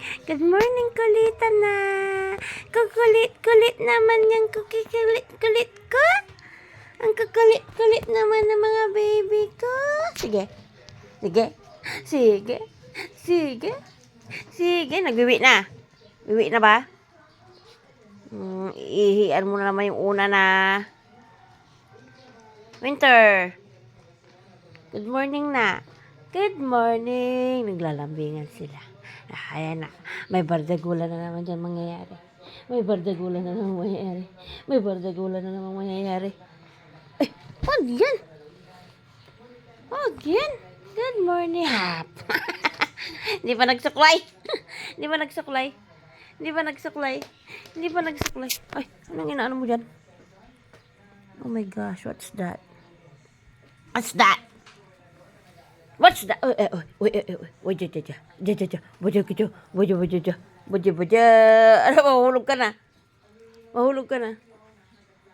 Good morning, kulita na. Kukulit-kulit naman yung kulit-kulit ko. Ang kukulit-kulit naman ng mga baby ko. Sige. Sige. Sige. Sige. Sige. Nagwiwi na. Wiwi na ba? Ihian mo na naman yung una na. Winter. Good morning na. Good morning. Naglalambingan sila. Ayan na. May bardagulan na naman dyan mangyayari. May bardagulan na naman mangyayari. May bardagulan na naman mangyayari. Ay, wag yan. Wag yan. Good morning, hap. Hindi pa nagsuklay. Hindi pa nagsuklay. Hindi pa nagsuklay. Hindi pa nagsuklay. Ay, anong inaano mo dyan? Oh my gosh, what's that? What's that? What's that? Ano, mahulog ka na? Mahulog ka na.